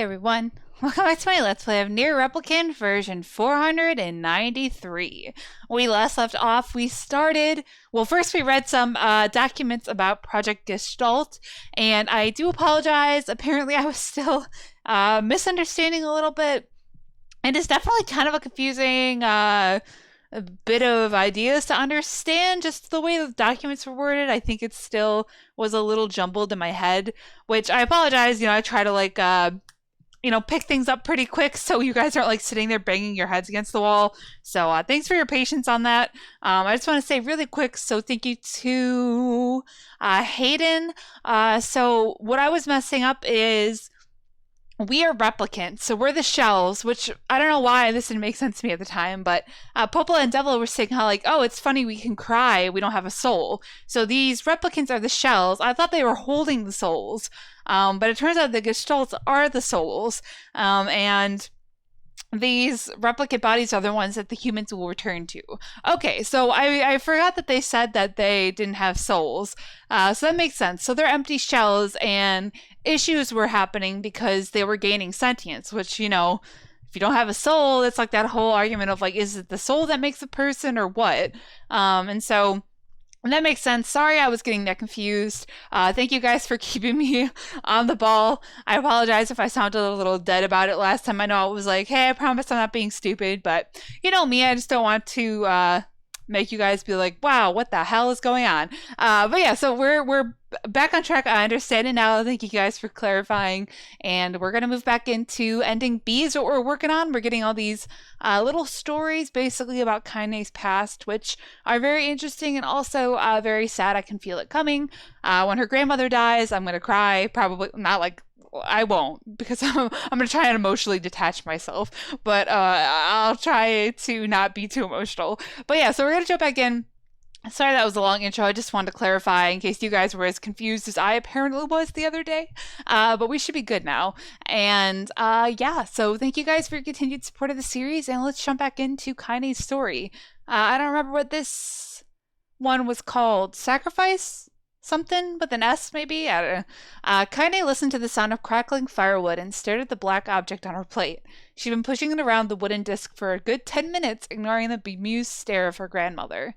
everyone, welcome back to my Let's Play of NieR Replicant version 493. We last left off, first we read some documents about Project Gestalt, and I do apologize, apparently I was still misunderstanding a little bit. It is definitely kind of a confusing a bit of ideas to understand, just the way the documents were worded. I think it still was a little jumbled in my head, which I apologize. I try to pick things up pretty quick so you guys aren't sitting there banging your heads against the wall. So thanks for your patience on that. I just want to say really quick, so thank you to Hayden. So what I was messing up is we are replicants, so we're the shells, which I don't know why this didn't make sense to me at the time, but Popola and Devil were saying how oh, it's funny we can cry, we don't have a soul. So these replicants are the shells. I thought they were holding the souls, but it turns out the gestalts are the souls, and these replicant bodies are the ones that the humans will return to. Okay, so I forgot that they said that they didn't have souls. So that makes sense. So they're empty shells, and issues were happening because they were gaining sentience, which, if you don't have a soul, it's like that whole argument of is it the soul that makes a person or what? And that makes sense. Sorry I was getting that confused. Thank you guys for keeping me on the ball. I apologize if I sounded a little dead about it last time. I know it was hey, I promise I'm not being stupid, but you know me, I just don't want to make you guys be wow, what the hell is going on? But yeah, so we're back on track. I understand it now. Thank you guys for clarifying. And we're going to move back into ending B is what we're working on. We're getting all these little stories basically about Kaine's past, which are very interesting and also very sad. I can feel it coming. When her grandmother dies, I'm going to cry. Probably not I won't, because I'm going to try and emotionally detach myself, but I'll try to not be too emotional. But yeah, so we're going to jump back in. Sorry that was a long intro. I just wanted to clarify in case you guys were as confused as I apparently was the other day. But we should be good now. And yeah, so thank you guys for your continued support of the series, and let's jump back into Kaine's story. I don't remember what this one was called. Sacrifice? Something with an S, maybe? I don't know. Kaine listened to the sound of crackling firewood and stared at the black object on her plate. She'd been pushing it around the wooden disc for a good 10 minutes, ignoring the bemused stare of her grandmother.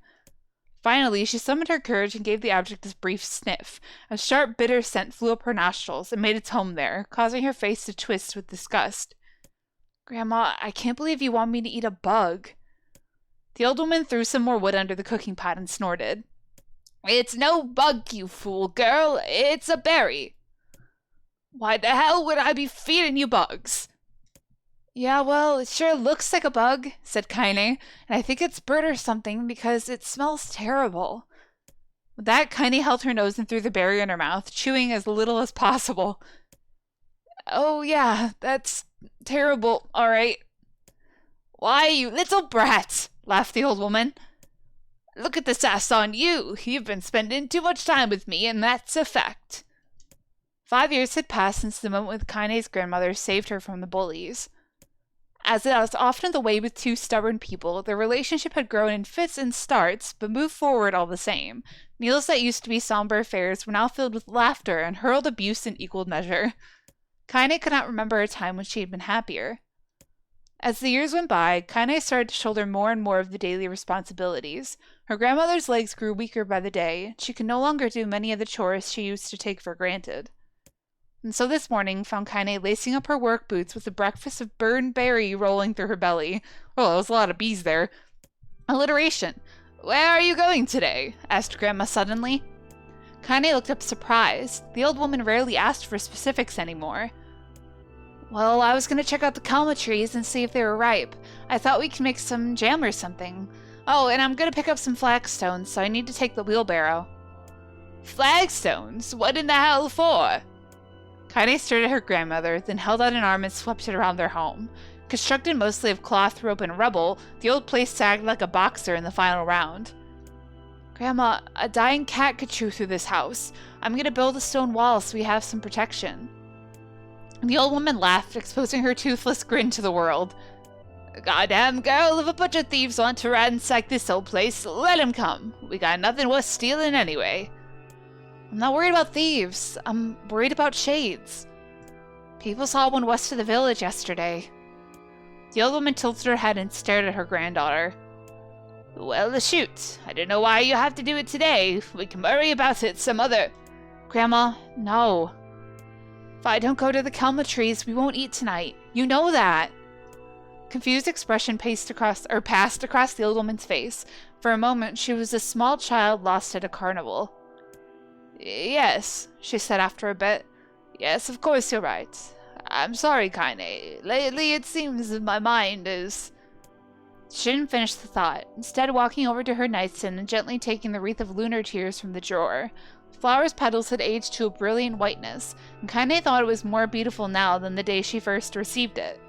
Finally, she summoned her courage and gave the object this brief sniff. A sharp, bitter scent flew up her nostrils and made its home there, causing her face to twist with disgust. Grandma, I can't believe you want me to eat a bug. The old woman threw some more wood under the cooking pot and snorted. It's no bug, you fool girl. It's a berry. Why the hell would I be feeding you bugs? Yeah, well, it sure looks like a bug, said Kaine, and I think it's bird or something because it smells terrible. With that, Kaine held her nose and threw the berry in her mouth, chewing as little as possible. Oh, yeah, that's terrible, all right. Why, you little brat, laughed the old woman. Look at the sass on you. You've been spending too much time with me, and that's a fact. 5 years had passed since the moment when Kaine's grandmother saved her from the bullies. As is often the way with two stubborn people, their relationship had grown in fits and starts, but moved forward all the same. Meals that used to be somber affairs were now filled with laughter and hurled abuse in equal measure. Kaine could not remember a time when she had been happier. As the years went by, Kaine started to shoulder more and more of the daily responsibilities. Her grandmother's legs grew weaker by the day. She could no longer do many of the chores she used to take for granted. And so this morning found Kaine lacing up her work boots with a breakfast of burned berry rolling through her belly. Oh, there was a lot of bees there. Alliteration. Where are you going today? Asked Grandma suddenly. Kaine looked up surprised. The old woman rarely asked for specifics anymore. Well, I was going to check out the kalma trees and see if they were ripe. I thought we could make some jam or something. Oh, and I'm going to pick up some flagstones, so I need to take the wheelbarrow. Flagstones? What in the hell for? Kaine stared at her grandmother, then held out an arm and swept it around their home. Constructed mostly of cloth, rope, and rubble, the old place sagged like a boxer in the final round. Grandma, a dying cat could chew through this house. I'm going to build a stone wall so we have some protection. The old woman laughed, exposing her toothless grin to the world. Goddamn girl, if a bunch of thieves want to ransack this old place, let 'em come. We got nothing worth stealing anyway. I'm not worried about thieves. I'm worried about shades. People saw one west of the village yesterday. The old woman tilted her head and stared at her granddaughter. Well, shoot. I don't know why you have to do it today. We can worry about it some other... Grandma, no. If I don't go to the Kelma trees, we won't eat tonight. You know that. Confused expression passed across the old woman's face. For a moment, she was a small child lost at a carnival. Yes, she said after a bit. Yes, of course you're right. I'm sorry, Kaine. Lately, it seems my mind is... She didn't finish the thought, instead walking over to her nightstand and gently taking the wreath of lunar tears from the drawer. The flower's petals had aged to a brilliant whiteness, and Kaine thought it was more beautiful now than the day she first received it.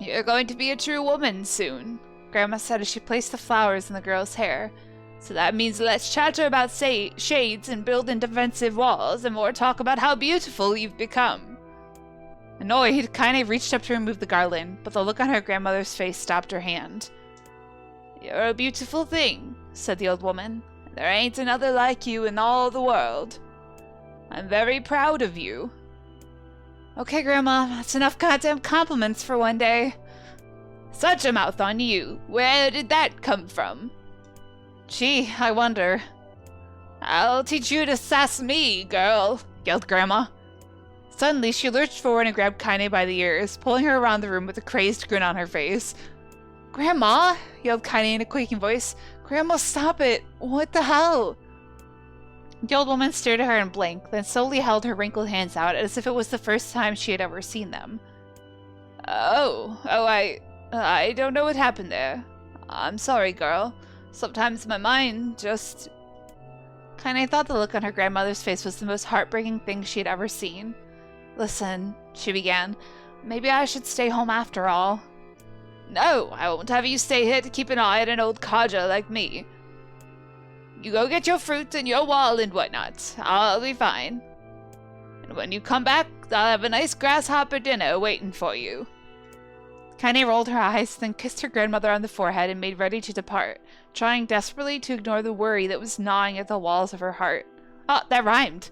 You're going to be a true woman soon, Grandma said as she placed the flowers in the girl's hair. So that means less chatter about shades and building defensive walls, and more talk about how beautiful you've become. Annoyed, Kaine reached up to remove the garland, but the look on her grandmother's face stopped her hand. You're a beautiful thing, said the old woman. There ain't another like you in all the world. I'm very proud of you. Okay, Grandma, that's enough goddamn compliments for one day. Such a mouth on you. Where did that come from? Gee, I wonder. I'll teach you to sass me, girl, yelled Grandma. Suddenly, she lurched forward and grabbed Kaine by the ears, pulling her around the room with a crazed grin on her face. Grandma, yelled Kaine in a quaking voice. Grandma, stop it. What the hell? The old woman stared at her in blank, then slowly held her wrinkled hands out as if it was the first time she had ever seen them. I don't know what happened there. I'm sorry, girl. Sometimes my mind just... Kaine thought the look on her grandmother's face was the most heartbreaking thing she had ever seen. Listen, she began. Maybe I should stay home after all. No, I won't have you stay here to keep an eye on an old codger like me. You go get your fruit and your wall and whatnot. I'll be fine. And when you come back, I'll have a nice grasshopper dinner waiting for you. Kaine rolled her eyes, then kissed her grandmother on the forehead and made ready to depart, trying desperately to ignore the worry that was gnawing at the walls of her heart. Oh, that rhymed!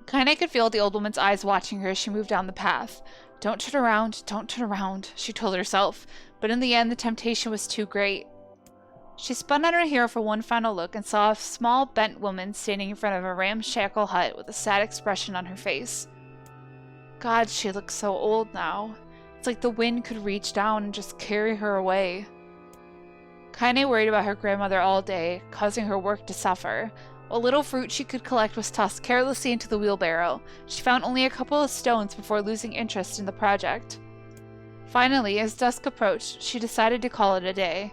Kaine could feel the old woman's eyes watching her as she moved down the path. Don't turn around, she told herself, but in the end the temptation was too great. She spun on her heel for one final look and saw a small, bent woman standing in front of a ramshackle hut with a sad expression on her face. God, she looked so old now. It's like the wind could reach down and just carry her away. Kaine worried about her grandmother all day, causing her work to suffer. What little fruit she could collect was tossed carelessly into the wheelbarrow. She found only a couple of stones before losing interest in the project. Finally, as dusk approached, she decided to call it a day.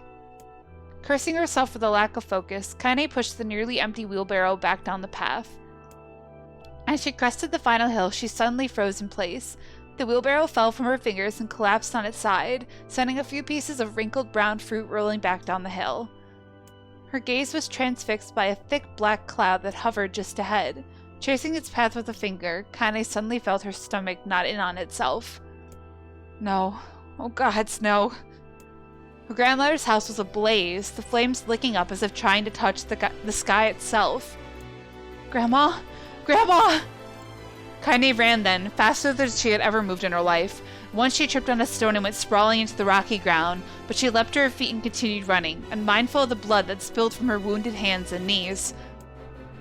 Cursing herself for the lack of focus, Kaine pushed the nearly empty wheelbarrow back down the path. As she crested the final hill, she suddenly froze in place. The wheelbarrow fell from her fingers and collapsed on its side, sending a few pieces of wrinkled brown fruit rolling back down the hill. Her gaze was transfixed by a thick black cloud that hovered just ahead. Tracing its path with a finger, Kaine suddenly felt her stomach knot in on itself. No. Oh gods, no. Her grandmother's house was ablaze, the flames licking up as if trying to touch the sky itself. Grandma? Grandma! Kaine ran then, faster than she had ever moved in her life. Once she tripped on a stone and went sprawling into the rocky ground, but she leapt to her feet and continued running, unmindful of the blood that spilled from her wounded hands and knees.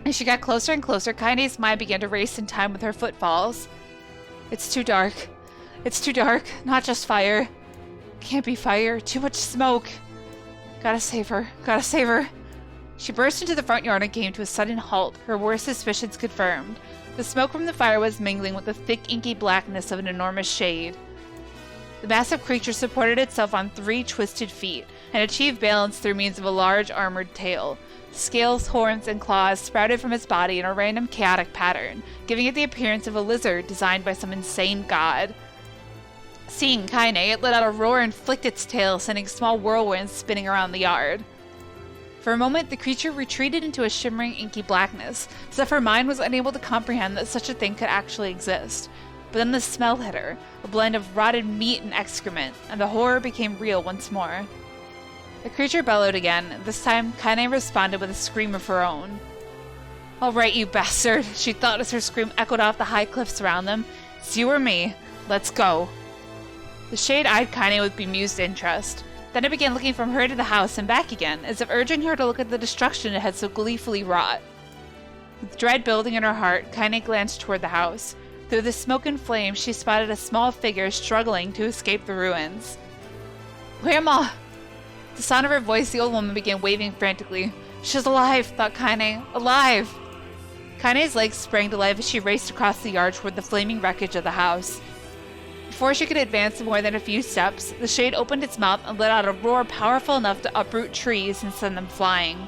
As she got closer and closer, Kaine's mind began to race in time with her footfalls. It's too dark. It's too dark. Not just fire. Can't be fire. Too much smoke. Gotta save her. Gotta save her. She burst into the front yard and came to a sudden halt, her worst suspicions confirmed. The smoke from the fire was mingling with the thick, inky blackness of an enormous shade. The massive creature supported itself on 3 twisted feet, and achieved balance through means of a large, armored tail. Scales, horns, and claws sprouted from its body in a random, chaotic pattern, giving it the appearance of a lizard designed by some insane god. Seeing Kaine, it let out a roar and flicked its tail, sending small whirlwinds spinning around the yard. For a moment, the creature retreated into a shimmering, inky blackness, as if her mind was unable to comprehend that such a thing could actually exist. But then the smell hit her, a blend of rotted meat and excrement, and the horror became real once more. The creature bellowed again, and this time Kaine responded with a scream of her own. All right, you bastard, she thought as her scream echoed off the high cliffs around them. It's you or me. Let's go. The shade eyed Kaine with bemused interest. Then it began looking from her to the house and back again, as if urging her to look at the destruction it had so gleefully wrought. With dread building in her heart, Kaine glanced toward the house. Through the smoke and flame, she spotted a small figure struggling to escape the ruins. Grandma! At the sound of her voice, the old woman began waving frantically. She's alive, thought Kaine. Alive! Kaine's legs sprang to life as she raced across the yard toward the flaming wreckage of the house. Before she could advance more than a few steps, the shade opened its mouth and let out a roar powerful enough to uproot trees and send them flying.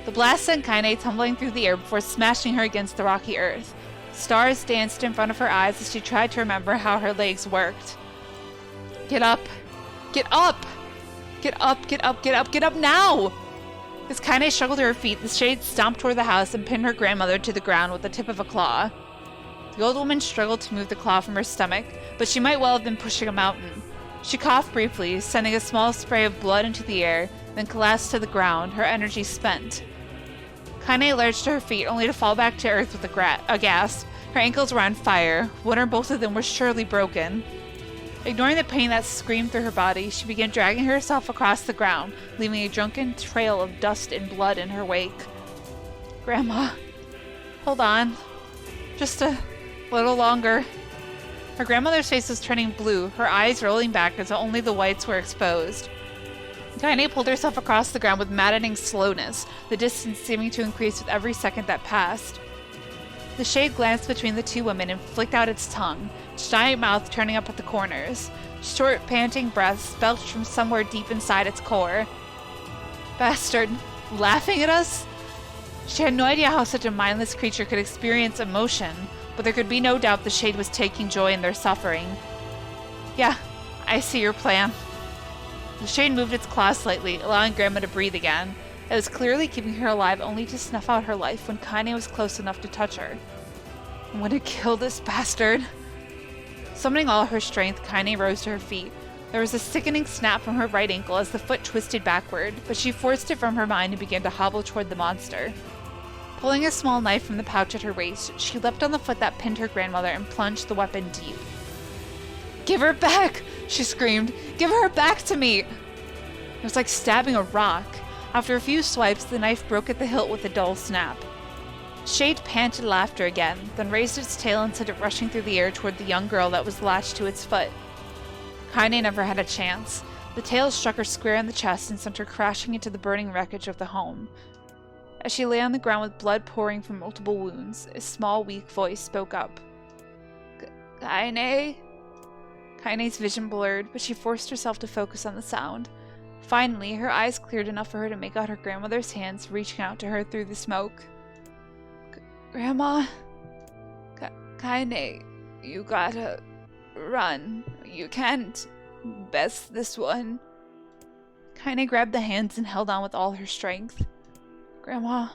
The blast sent Kaine tumbling through the air before smashing her against the rocky earth. Stars danced in front of her eyes as she tried to remember how her legs worked. Get up! Get up! Get up, get up, get up, get up now! As Kaine struggled to her feet, the shade stomped toward the house and pinned her grandmother to the ground with the tip of a claw. The old woman struggled to move the claw from her stomach, but she might well have been pushing a mountain. She coughed briefly, sending a small spray of blood into the air, then collapsed to the ground, her energy spent. Kaine lurched to her feet, only to fall back to earth with a gasp. Her ankles were on fire. One or both of them were surely broken. Ignoring the pain that screamed through her body, she began dragging herself across the ground, leaving a drunken trail of dust and blood in her wake. Grandma, hold on. Just a little longer. Her grandmother's face was turning blue, her eyes rolling back as only the whites were exposed. Kaine pulled herself across the ground with maddening slowness, the distance seeming to increase with every second that passed. The shade glanced between the two women and flicked out its tongue, its giant mouth turning up at the corners. Short, panting breaths belched from somewhere deep inside its core. Bastard! Laughing at us? She had no idea how such a mindless creature could experience emotion, but there could be no doubt the shade was taking joy in their suffering. Yeah, I see your plan. The shade moved its claws slightly, allowing Grandma to breathe again. It was clearly keeping her alive only to snuff out her life when Kaine was close enough to touch her. I'm gonna kill this bastard. Summoning all her strength, Kaine rose to her feet. There was a sickening snap from her right ankle as the foot twisted backward, but she forced it from her mind and began to hobble toward the monster. Pulling a small knife from the pouch at her waist, she leapt on the foot that pinned her grandmother and plunged the weapon deep. Give her back! She screamed. Give her back to me! It was like stabbing a rock. After a few swipes, the knife broke at the hilt with a dull snap. Shade panted laughter again, then raised its tail and sent it rushing through the air toward the young girl that was latched to its foot. Kaine never had a chance. The tail struck her square in the chest and sent her crashing into the burning wreckage of the home. As she lay on the ground with blood pouring from multiple wounds, a small, weak voice spoke up. Kaine? Kaine's vision blurred, but she forced herself to focus on the sound. Finally, her eyes cleared enough for her to make out her grandmother's hands reaching out to her through the smoke. Grandma? Kaine, you gotta run. You can't best this one. Kaine grabbed the hands and held on with all her strength. Grandma,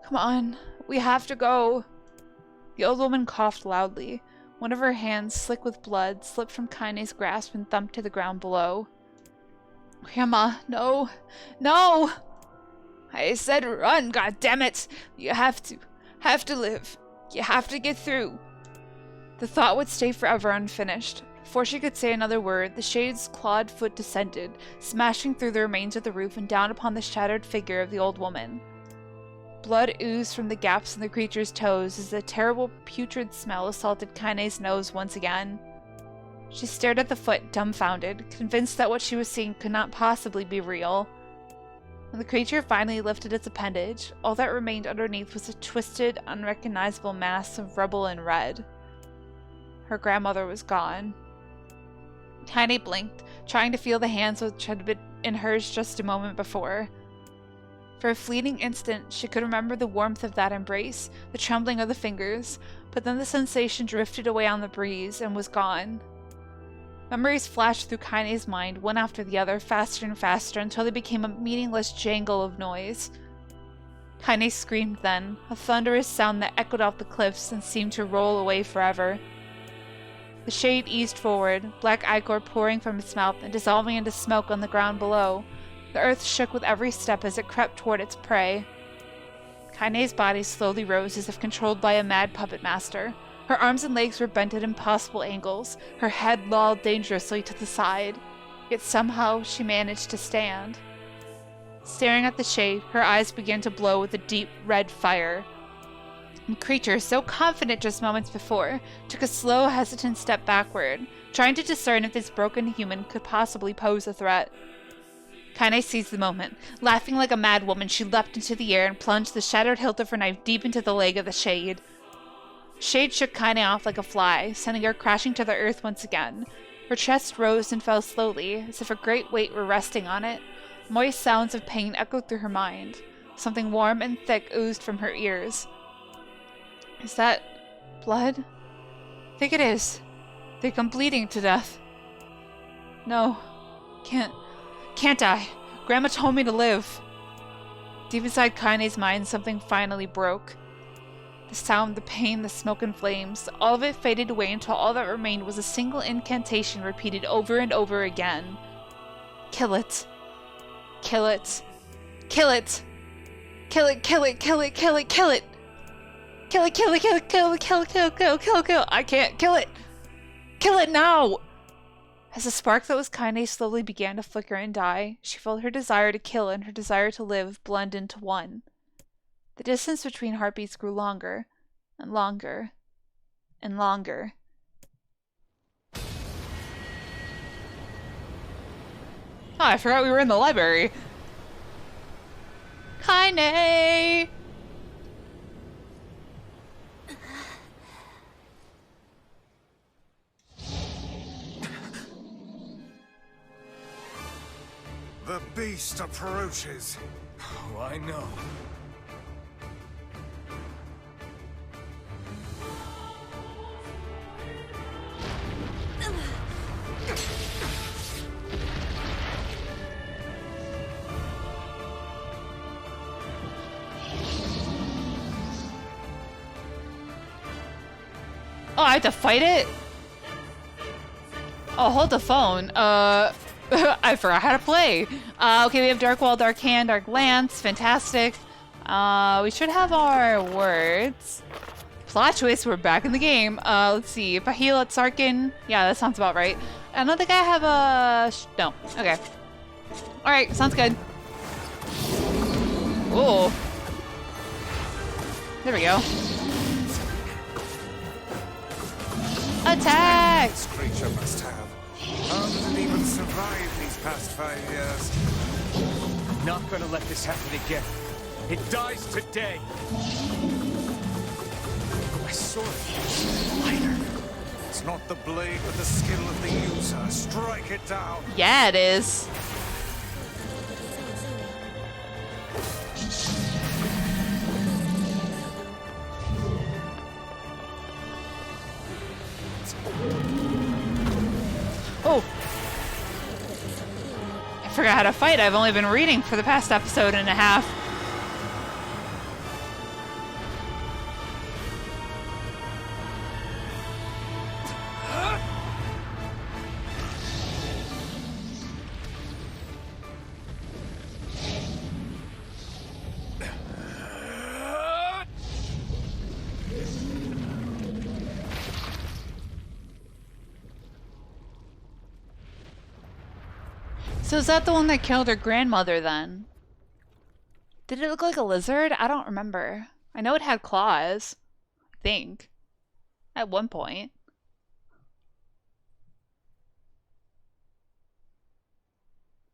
come on. We have to go. The old woman coughed loudly. One of her hands, slick with blood, slipped from Kaine's grasp and thumped to the ground below. Grandma, no. No! I said run, goddammit! You have to live. You have to get through. The thought would stay forever unfinished. Before she could say another word, the shade's clawed foot descended, smashing through the remains of the roof and down upon the shattered figure of the old woman. Blood oozed from the gaps in the creature's toes as a terrible putrid smell assaulted Kaine's nose once again. She stared at the foot, dumbfounded, convinced that what she was seeing could not possibly be real. When the creature finally lifted its appendage, all that remained underneath was a twisted, unrecognizable mass of rubble and red. Her grandmother was gone. Kaine blinked, trying to feel the hands which had been in hers just a moment before. For a fleeting instant, she could remember the warmth of that embrace, the trembling of the fingers, but then the sensation drifted away on the breeze and was gone. Memories flashed through Kaine's mind, one after the other, faster and faster, until they became a meaningless jangle of noise. Kaine screamed then, a thunderous sound that echoed off the cliffs and seemed to roll away forever. The shade eased forward, black ichor pouring from its mouth and dissolving into smoke on the ground below. The earth shook with every step as it crept toward its prey. Kaine's body slowly rose as if controlled by a mad puppet master. Her arms and legs were bent at impossible angles, her head lolled dangerously to the side. Yet somehow she managed to stand. Staring at the shade, her eyes began to glow with a deep red fire. The creature, so confident just moments before, took a slow, hesitant step backward, trying to discern if this broken human could possibly pose a threat. Kaine seized the moment. Laughing like a mad woman, she leapt into the air and plunged the shattered hilt of her knife deep into the leg of the shade. Shade shook Kaine off like a fly, sending her crashing to the earth once again. Her chest rose and fell slowly, as if a great weight were resting on it. Moist sounds of pain echoed through her mind. Something warm and thick oozed from her ears. Is that blood? I think it is. I think I'm bleeding to death. No. Can't I? Grandma told me to live. Deep inside Kaine's mind, something finally broke. The sound, the pain, the smoke and flames, all of it faded away until all that remained was a single incantation repeated over and over again. Kill it. Kill it. Kill it. Kill it, kill it, kill it, kill it, kill it. Kill it, kill it, kill it, kill it, kill it, kill it, kill it, kill it, kill it. I can't kill it. Kill it now. As the spark that was Kaine slowly began to flicker and die, she felt her desire to kill and her desire to live blend into one. The distance between heartbeats grew longer, and longer, and longer. Oh, I forgot we were in the library. Kaine! The beast approaches. Oh, I know. Oh, I have to fight it? Oh, hold the phone. I forgot how to play. Okay, we have Dark Wall, Dark Hand, Dark Lance. Fantastic. We should have our words. Plot twist, we're back in the game. Let's see. If I heal at Sarkin. Yeah, that sounds about right. I don't think I have a... No. Okay. Alright, sounds good. Ooh. There we go. Attack! This creature must have. How did it even survive these past 5 years? I'm not gonna let this happen again. It dies today. My sword feels lighter. It's not the blade, but the skill of the user. Strike it down. Yeah, it is. Oh! I forgot how to fight. I've only been reading for the past episode and a half. So is that the one that killed her grandmother then? Did it look like a lizard? I don't remember. I know it had claws. I think. At one point.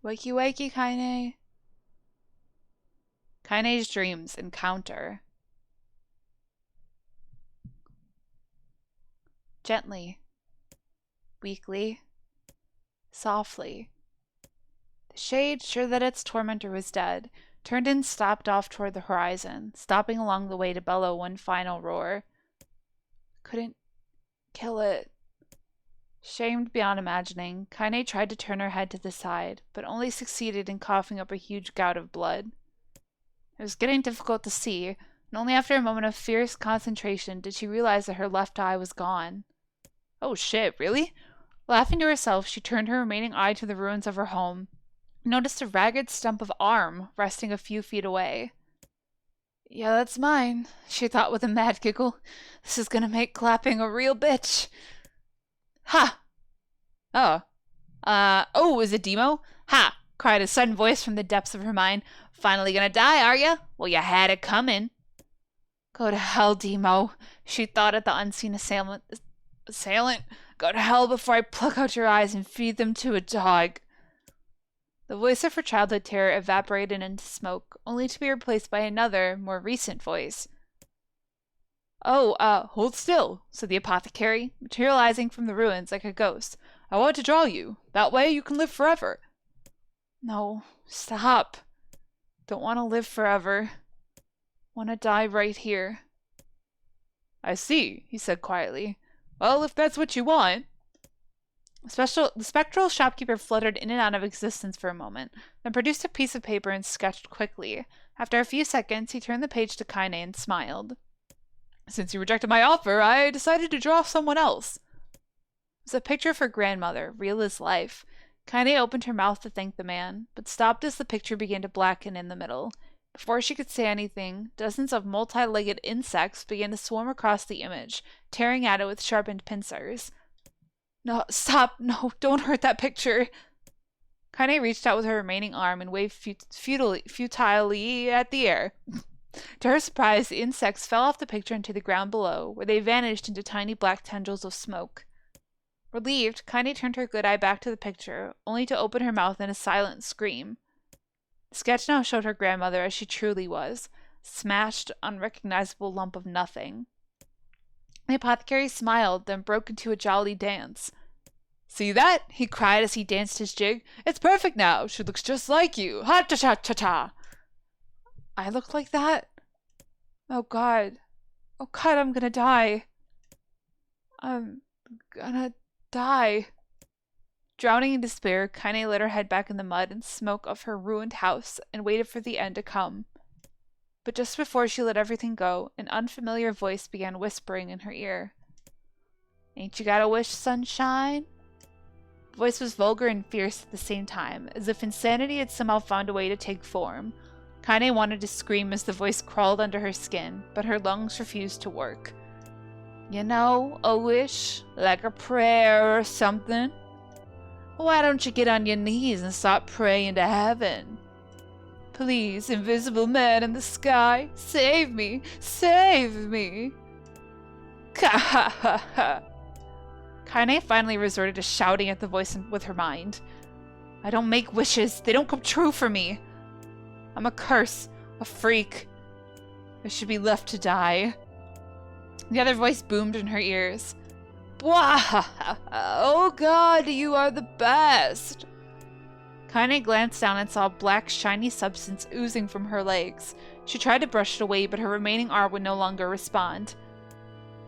Wakey wakey, Kaine. Kaine's dreams encounter. Gently. Weakly. Softly. The shade, sure that its tormentor was dead, turned and stopped off toward the horizon, stopping along the way to bellow one final roar. Couldn't kill it. Shamed beyond imagining, Kaine tried to turn her head to the side, but only succeeded in coughing up a huge gout of blood. It was getting difficult to see, and only after a moment of fierce concentration did she realize that her left eye was gone. Oh shit, really? Laughing to herself, she turned her remaining eye to the ruins of her home, noticed a ragged stump of arm resting a few feet away. Yeah, that's mine, she thought with a mad giggle. This is gonna make clapping a real bitch. Ha! Oh. Oh, is it Demo? Ha! Cried a sudden voice from the depths of her mind. Finally gonna die, are ya? Well, you had it coming. Go to hell, Demo, she thought at the unseen assailant. Go to hell before I pluck out your eyes and feed them to a dog. The voice of her childhood terror evaporated into smoke, only to be replaced by another, more recent voice. Oh, hold still, said the apothecary, materializing from the ruins like a ghost. I want to draw you. That way you can live forever. No, stop. Don't want to live forever. Want to die right here. I see, he said quietly. Well, if that's what you want. The spectral shopkeeper fluttered in and out of existence for a moment, then produced a piece of paper and sketched quickly. After a few seconds, he turned the page to Kaine and smiled. Since you rejected my offer, I decided to draw someone else. It was a picture of her grandmother, real as life. Kaine opened her mouth to thank the man, but stopped as the picture began to blacken in the middle. Before she could say anything, dozens of multi-legged insects began to swarm across the image, tearing at it with sharpened pincers. No, stop! No, don't hurt that picture! Kaine reached out with her remaining arm and waved futilely at the air. To her surprise, the insects fell off the picture into the ground below, where they vanished into tiny black tendrils of smoke. Relieved, Kaine turned her good eye back to the picture, only to open her mouth in a silent scream. The sketch now showed her grandmother as she truly was, smashed, unrecognizable lump of nothing. The apothecary smiled, then broke into a jolly dance. See that? He cried as he danced his jig. It's perfect now. She looks just like you. Ha-ta-ta-ta-ta. I look like that? Oh, God. Oh, God, I'm gonna die. I'm gonna die. Drowning in despair, Kaine let her head back in the mud and smoke of her ruined house and waited for the end to come. But just before she let everything go, an unfamiliar voice began whispering in her ear. Ain't you got a wish, sunshine? The voice was vulgar and fierce at the same time, as if insanity had somehow found a way to take form. Kaine wanted to scream as the voice crawled under her skin, but her lungs refused to work. You know, a wish, like a prayer or something? Why don't you get on your knees and start praying to heaven? Please, invisible man in the sky, save me! Save me! Ka ha ha ha! Kaine finally resorted to shouting at the voice with her mind. I don't make wishes. They don't come true for me. I'm a curse. A freak. I should be left to die. The other voice boomed in her ears. Bwah! Oh God, you are the best! Kaine glanced down and saw a black, shiny substance oozing from her legs. She tried to brush it away, but her remaining arm would no longer respond.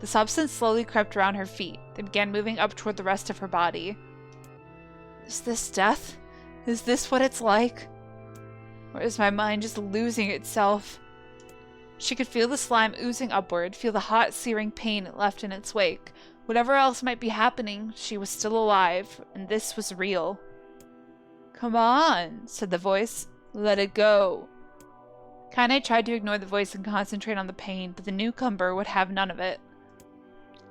The substance slowly crept around her feet, then began moving up toward the rest of her body. Is this death? Is this what it's like? Or is my mind just losing itself? She could feel the slime oozing upward, feel the hot, searing pain it left in its wake. Whatever else might be happening, she was still alive, and this was real. Come on, said the voice. Let it go. Kaine tried to ignore the voice and concentrate on the pain, but the newcomer would have none of it.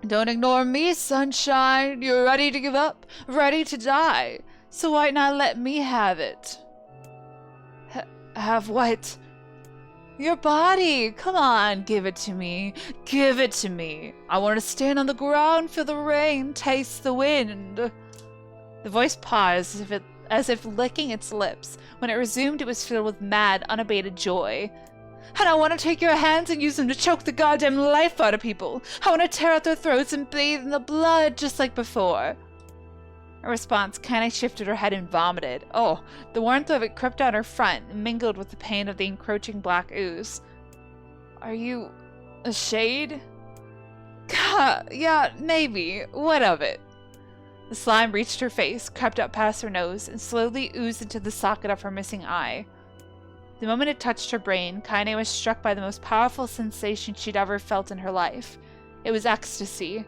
Don't ignore me, sunshine. You're ready to give up, ready to die. So why not let me have it? Have what? Your body! Come on, give it to me. Give it to me. I want to stand on the ground, feel the rain, taste the wind. The voice paused as if licking its lips. When it resumed, it was filled with mad, unabated joy. And I want to take your hands and use them to choke the goddamn life out of people. I want to tear out their throats and bathe in the blood just like before. In response, Kaine shifted her head and vomited. Oh, the warmth of it crept down her front and mingled with the pain of the encroaching black ooze. Are you a shade? Yeah, maybe. What of it? The slime reached her face, crept up past her nose, and slowly oozed into the socket of her missing eye. The moment it touched her brain, Kaine was struck by the most powerful sensation she'd ever felt in her life. It was ecstasy.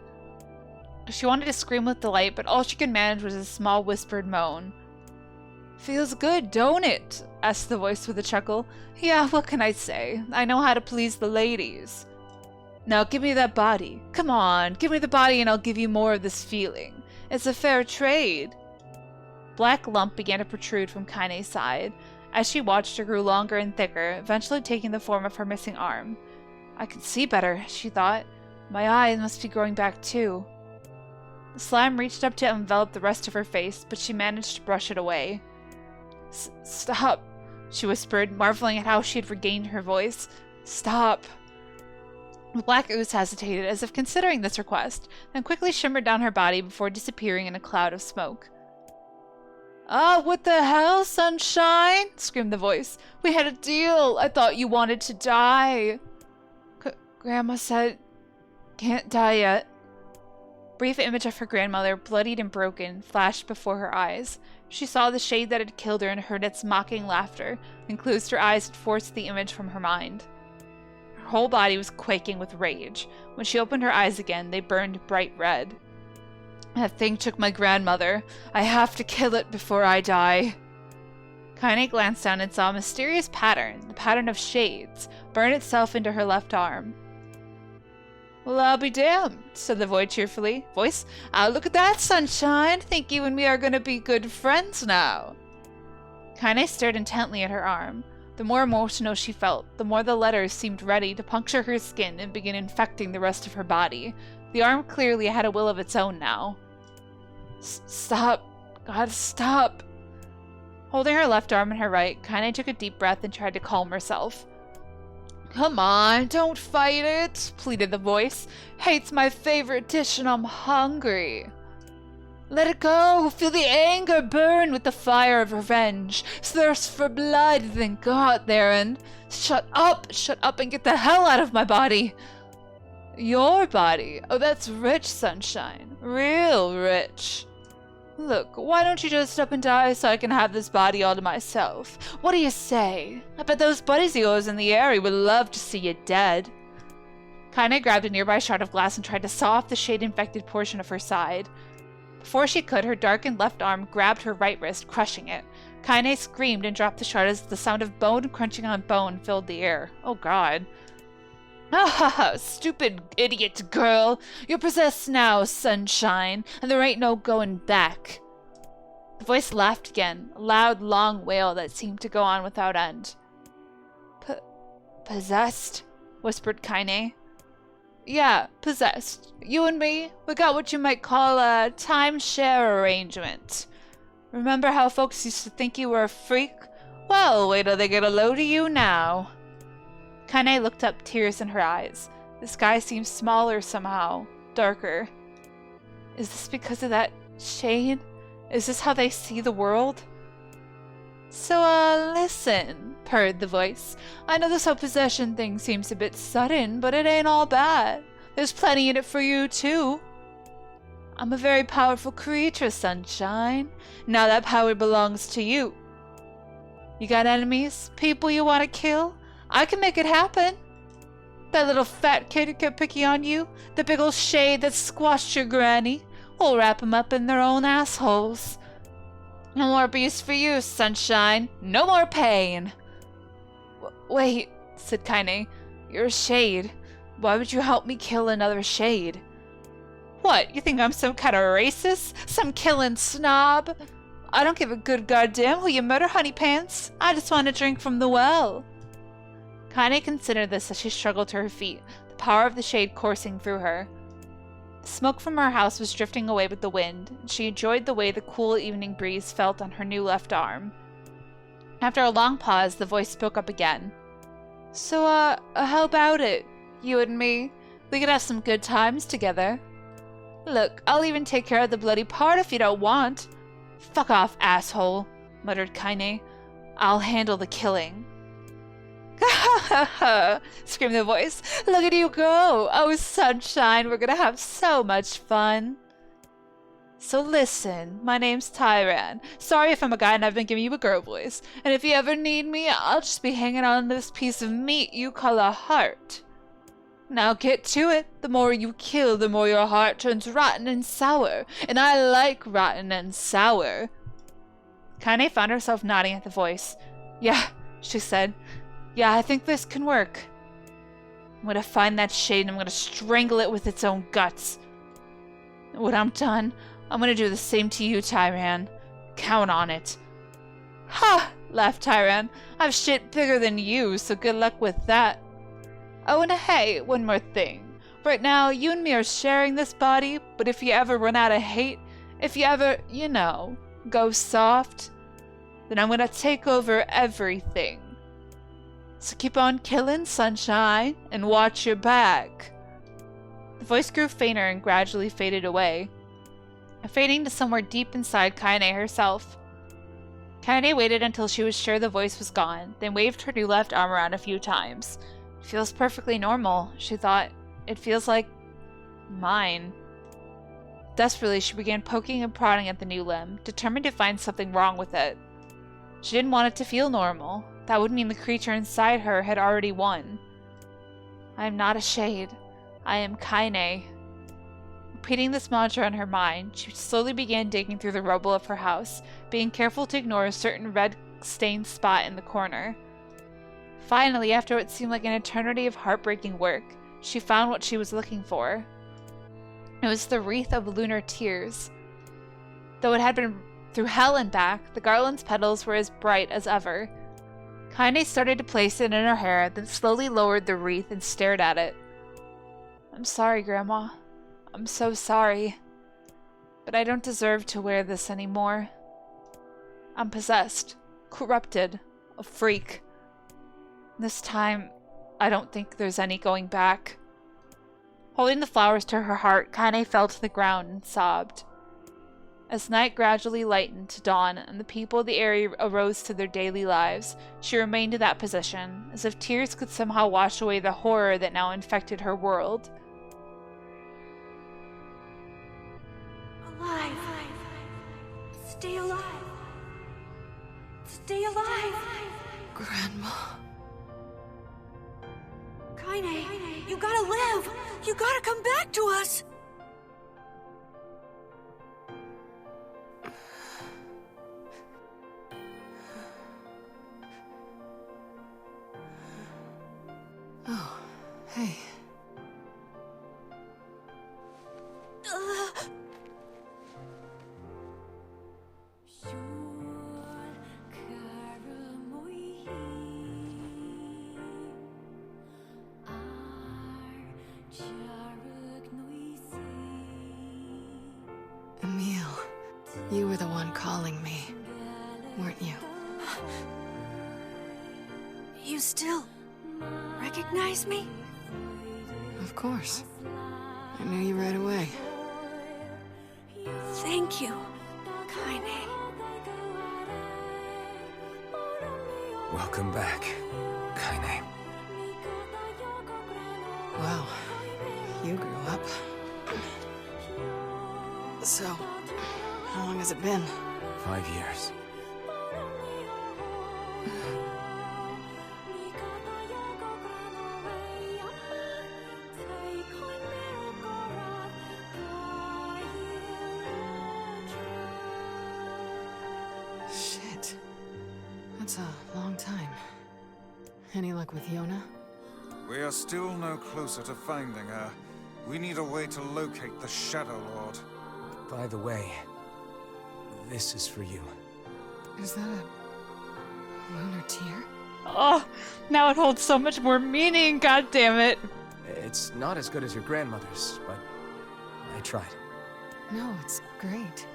She wanted to scream with delight, but all she could manage was a small whispered moan. Feels good, don't it? Asked the voice with a chuckle. Yeah, what can I say? I know how to please the ladies. Now give me that body. Come on, give me the body and I'll give you more of this feeling. It's a fair trade. Black lump began to protrude from Kaine's side. As she watched, it grew longer and thicker, eventually taking the form of her missing arm. I can see better, she thought. My eyes must be growing back too. The slime reached up to envelop the rest of her face, but she managed to brush it away. Stop, she whispered, marveling at how she had regained her voice. Stop. The black ooze hesitated, as if considering this request, then quickly shimmered down her body before disappearing in a cloud of smoke. Ah, what the hell, sunshine? Screamed the voice. We had a deal. I thought you wanted to die. Grandma said, can't die yet. Brief image of her grandmother, bloodied and broken, flashed before her eyes. She saw the shade that had killed her and heard its mocking laughter, and closed her eyes and forced the image from her mind. Her whole body was quaking with rage. When she opened her eyes again, they burned bright red. That thing took my grandmother. I have to kill it before I die. Kaine glanced down and saw a mysterious pattern, the pattern of shades, burn itself into her left arm. Well, I'll be damned, said the voice cheerfully. Look at that, sunshine. Think you and me are going to be good friends now. Kaine stared intently at her arm. The more emotional she felt, the more the letters seemed ready to puncture her skin and begin infecting the rest of her body. The arm clearly had a will of its own now. Stop. God, stop. Holding her left arm in her right, Kaine took a deep breath and tried to calm herself. Come on, don't fight it, pleaded the voice. Hate's my favorite dish and I'm hungry. Let it go. Feel the anger burn with the fire of revenge. Thirst for blood, then go out there and shut up and get the hell out of my body. Your body? Oh, that's rich, sunshine. Real rich. Look, why don't you just up and die so I can have this body all to myself? What do you say? I bet those buddies of yours in the area would love to see you dead. Kaine grabbed a nearby shard of glass and tried to saw off the shade-infected portion of her side. Before she could, her darkened left arm grabbed her right wrist, crushing it. Kaine screamed and dropped the shard as the sound of bone crunching on bone filled the air. Oh god. Ah ha ha, stupid idiot girl. You're possessed now, sunshine, and there ain't no going back. The voice laughed again, a loud, long wail that seemed to go on without end. Possessed? Whispered Kaine. Yeah, possessed. You and me, we got what you might call a timeshare arrangement. Remember how folks used to think you were a freak? Well, wait till they get a load of you now. Kaine looked up, tears in her eyes. The sky seemed smaller somehow, darker. Is this because of that shade? Is this how they see the world? So, listen, purred the voice. I know this whole possession thing seems a bit sudden, but it ain't all bad. There's plenty in it for you, too. I'm a very powerful creature, sunshine. Now that power belongs to you. You got enemies? People you want to kill? I can make it happen. That little fat kid who kept picking on you? The big old shade that squashed your granny? We'll wrap 'em up in their own assholes. No more abuse for you, sunshine. No more pain. Wait, said Kaine. You're a shade. Why would you help me kill another shade? What, you think I'm some kind of racist? Some killing snob? I don't give a good goddamn who you murder, honey pants. I just want to drink from the well. Kaine considered this as she struggled to her feet, the power of the shade coursing through her. The smoke from her house was drifting away with the wind, and she enjoyed the way the cool evening breeze felt on her new left arm. After a long pause, the voice spoke up again. So, how about it? You and me? We could have some good times together. Look, I'll even take care of the bloody part if you don't want. Fuck off, asshole, muttered Kaine. I'll handle the killing. Ha ha ha! Screamed the voice. Look at you go! Oh, sunshine, we're gonna have so much fun. So listen, my name's Tyran. Sorry if I'm a guy and I've been giving you a girl voice. And if you ever need me, I'll just be hanging on to this piece of meat you call a heart. Now get to it. The more you kill, the more your heart turns rotten and sour. And I like rotten and sour. Kaine found herself nodding at the voice. Yeah, she said. Yeah, I think this can work. I'm gonna find that shade and I'm gonna strangle it with its own guts. When I'm done, I'm gonna do the same to you, Tyran. Count on it. Ha! Laughed Tyran. I've shit bigger than you, so good luck with that. Oh, and hey, one more thing. Right now, you and me are sharing this body, but if you ever run out of hate, if you ever, you know, go soft, then I'm gonna take over everything. So keep on killing, sunshine, and watch your back. The voice grew fainter and gradually faded away, fading to somewhere deep inside Kaine herself. Kaine waited until she was sure the voice was gone, then waved her new left arm around a few times. It feels perfectly normal, she thought. It feels like mine. Desperately, she began poking and prodding at the new limb, determined to find something wrong with it. She didn't want it to feel normal. That would mean the creature inside her had already won. I am not a shade. I am Kaine. Repeating this mantra in her mind, she slowly began digging through the rubble of her house, being careful to ignore a certain red-stained spot in the corner. Finally, after what seemed like an eternity of heartbreaking work, she found what she was looking for. It was the wreath of lunar tears. Though it had been through hell and back, the garland's petals were as bright as ever. Kaine started to place it in her hair, then slowly lowered the wreath and stared at it. I'm sorry, Grandma. I'm so sorry. But I don't deserve to wear this anymore. I'm possessed, corrupted, a freak. This time, I don't think there's any going back. Holding the flowers to her heart, Kaine fell to the ground and sobbed. As night gradually lightened to dawn and the people of the area arose to their daily lives, she remained in that position, as if tears could somehow wash away the horror that now infected her world. Alive! Stay alive! Stay alive! Grandma. Kaine, you gotta live! You gotta come back to us! Oh, hey. Emil, you were the one calling me, weren't you? You still recognize me? Of course. I knew you right away. Thank you, Kaine. Welcome back, Kaine. Wow, you grew up. So, how long has it been? 5 years. Shit. That's a long time. Any luck with Yona? We are still no closer to finding her. We need a way to locate the Shadow Lord. By the way, this is for you. Is that a lunar tear? Oh, now it holds so much more meaning, god damn it. It's not as good as your grandmother's, but I tried. No, it's great.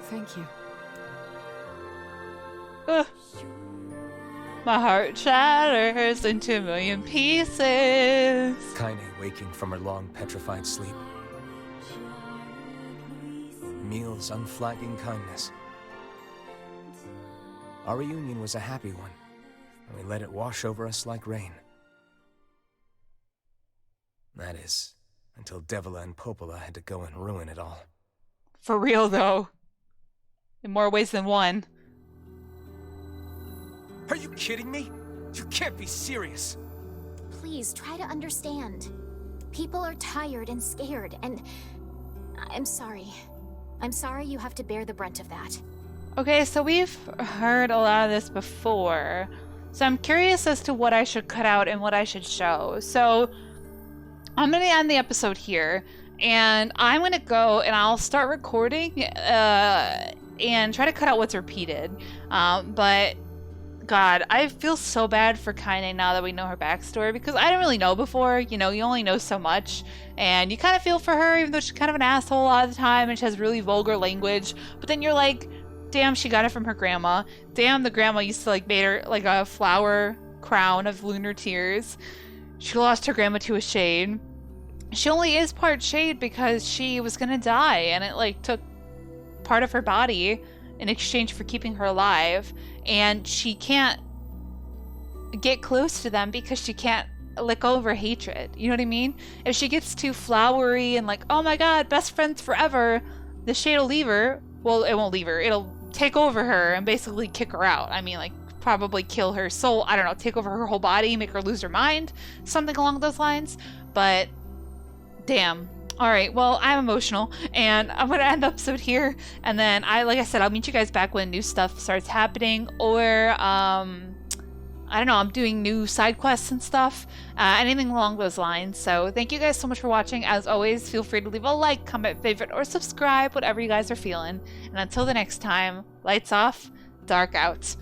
Thank you. Ugh. My heart shatters into a million pieces. Kaine waking from her long petrified sleep. Emil's unflagging kindness. Our reunion was a happy one, and we let it wash over us like rain. That is, until Devila and Popola had to go and ruin it all. For real, though. In more ways than one. Are you kidding me? You can't be serious! Please, try to understand. People are tired and scared, and I'm sorry. I'm sorry you have to bear the brunt of that. Okay, so we've heard a lot of this before. So I'm curious as to what I should cut out and what I should show. So I'm going to end the episode here, and I'm going to go and I'll start recording and try to cut out what's repeated. But God, I feel so bad for Kaine now that we know her backstory, because I didn't really know before. You know, you only know so much, and you kind of feel for her, even though she's kind of an asshole a lot of the time, and she has really vulgar language. But then you're like, damn, she got it from her grandma. Damn, the grandma used to like made her like a flower crown of lunar tears. She lost her grandma to a shade. She only is part shade because she was gonna die, and it like took part of her body in exchange for keeping her alive. And she can't get close to them because she can't let go of her hatred. You know what I mean? If she gets too flowery and like, oh my god, best friends forever, the shade will leave her. Well, it won't leave her. It'll take over her and basically kick her out. I mean, like, probably kill her soul. I don't know, take over her whole body, make her lose her mind, something along those lines. But damn. All right, well, I'm emotional, and I'm going to end the episode here, and then, like I said, I'll meet you guys back when new stuff starts happening, or, I don't know, I'm doing new side quests and stuff, anything along those lines. So thank you guys so much for watching. As always, feel free to leave a like, comment, favorite, or subscribe, whatever you guys are feeling. And until the next time, lights off, dark out.